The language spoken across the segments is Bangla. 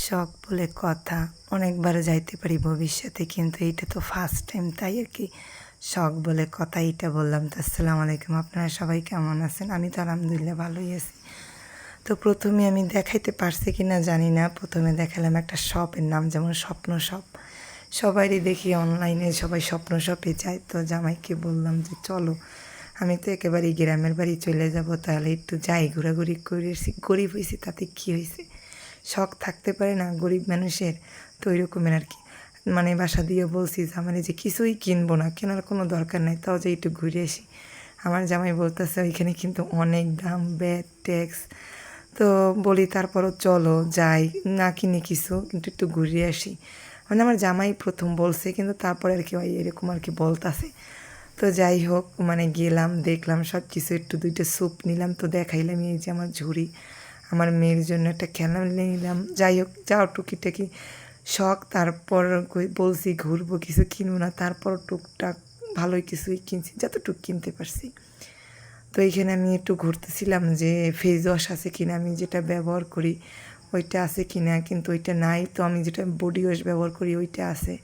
শখ বলে কথা অনেকবার যাইতে পারি ভবিষ্যতে, কিন্তু এইটা তো ফার্স্ট টাইম, তাই আর কি শখ বলে কথা এইটা বললাম। তো আসসালামু আলাইকুম, আপনারা সবাই কেমন আছেন? আমি তো আলহামদুলিল্লাহ ভালোই আছি। তো প্রথমে আমি দেখাইতে পারছি কি না জানি না, প্রথমে দেখালাম একটা শপের নাম, যেমন স্বপ্ন শপ। সবারই দেখি অনলাইনে সবাই স্বপ্ন শপে যায়। তো জামাইকে বললাম যে চলো, আমি তো একেবারেই গ্রামের বাড়ি চলে যাব, তাহলে একটু যাই, ঘোরাঘুরি করেছি, গরিব হয়েছি তাতে কী হয়েছে, শখ থাকতে পারে না গরিব মানুষের। তো ওই রকমের আর কি, মানে বাসা দিয়ে বলছি জামাই যে কিছুই কিনবো না, কেনার কোনো দরকার নাই, তাও যে একটু ঘুরে আসি। আমার জামাই বলতেছে ওইখানে কিন্তু অনেক দাম, ব্যাট ট্যাক্স। তো বলি তারপরও চলো যাই, না কিনে কিছু, কিন্তু একটু ঘুরে আসি। মানে আমার জামাই প্রথম বলছে, কিন্তু তারপরে আর কি এরকম আর কি বলতাছে। তো যাই হোক, মানে গেলাম, দেখলাম সব কিছু, একটু দুইটা স্যুপ নিলাম, তো দেখাইলাম এই যে আমার ঝুড়ি, আমার মেয়ের জন্য একটা খেলনা নিলাম। যাই হোক, যাও টুকিটাকি শখ। তারপর বলছি ঘুরবো, কিছু কিনবো না, তারপর টুকটাক ভালোই কিছুই কিনছি, যতটুকু কিনতে পারছি। তো এইখানে আমি একটু ঘুরতেছিলাম যে ফেস ওয়াশ আছে কিনা, আমি যেটা ব্যবহার করি ওইটা আছে কিনা, কিন্তু ওইটা নাই। তো আমি যেটা বডি ওয়াশ ব্যবহার করি ওইটা আছে,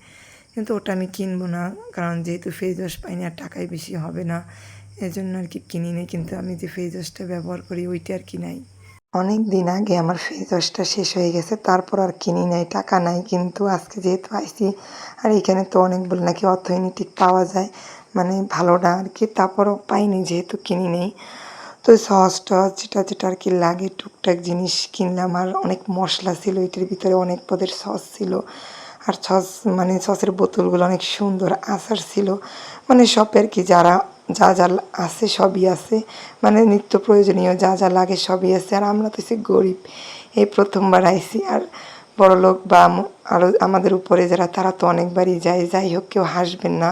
কিন্তু ওটা আমি কিনবো না, কারণ যেহেতু ফেস ওয়াশ পাইনি আর টাকাই বেশি হবে না, এজন্য আর কি কিনি নি। কিন্তু আমি যে ফেস ওয়াশটা ব্যবহার করি ওইটা আর কি নাই। অনেক দিন আগে আমার ফেস ওয়াশটা শেষ হয়ে গেছে, তারপর আর কিনি নাই, টাকা নাই। কিন্তু আজকে যেহেতু আইসি, আর এখানে তো অনেকগুলো নাকি অর্থনৈতিক পাওয়া যায়, মানে ভালো না আর কি, তারপরও পাইনি যেহেতু কিনি নেই। তো সস টস যেটা যেটা আর কি লাগে টুকটাক জিনিস কিনলাম। আর অনেক মশলা ছিল এটার ভিতরে, অনেক পদের সস ছিল। আর সস মানে সসের বোতলগুলো অনেক সুন্দর, আচার ছিল, মানে সব আর কি যা যা আছে সবই আছে, মানে নিত্য প্রয়োজনীয় যা যা লাগে সবই আছে। আর আমরা তো সে গরিব, এই প্রথমবার আইসি। আর বড়লোক বা আরও আমাদের উপরে যারা, তারা তো অনেকবারই যায়। যাই হোক, কেউ হাসবেন না।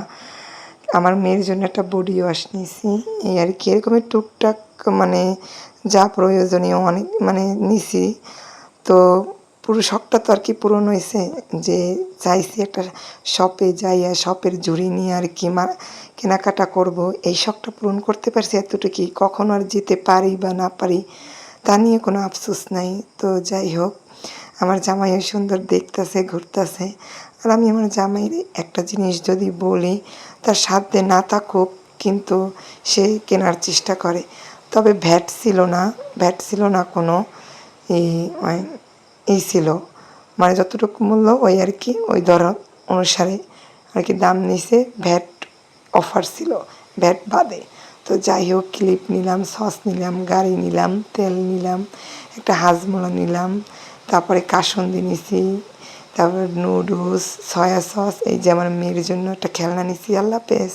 আমার মেয়ের জন্য একটা বডি ওয়াশ নিয়েছি, এই আর কি, এরকমের টুকটাক মানে যা প্রয়োজনীয় অনেক মানে নিছি। তো পুরো শখটা তো আর কি পূরণ হয়েছে, যে চাইছি একটা শপে যাই আর শপের ঝুড়ি নিয়ে আর কি কেনাকাটা করব, এই শখটা পূরণ করতে পারছি এতটুকুই। কখনো আর যেতে পারি বা না পারি তা নিয়ে কোনো আফসোস নাই। তো যাই হোক, আমার জামাইও সুন্দর দেখতেছে, ঘুরতেছে। আর আমি আমার জামাইয়ের একটা জিনিস যদি বলি, তার সাধ্যে না থাকুক কিন্তু সে কেনার চেষ্টা করে। তবে ভ্যাট ছিল না কোনো, এই এই ছিল, মানে যতটুকু মূল্য ওই আর কি, ওই দর অনুসারে আর কি দাম নিছে, ভ্যাট অফার ছিল, ভ্যাট বাদে। তো যাই হোক, ক্লিপ নিলাম, সস নিলাম, গাড়ি নিলাম, তেল নিলাম, একটা হাজমোলা নিলাম, তারপরে কাসুন্দি নিছি, তারপরে নুডলস, সয়া সস, এই যে আমার মেয়ের জন্য একটা খেলনা নিছি। আল্লাহ হাফেজ।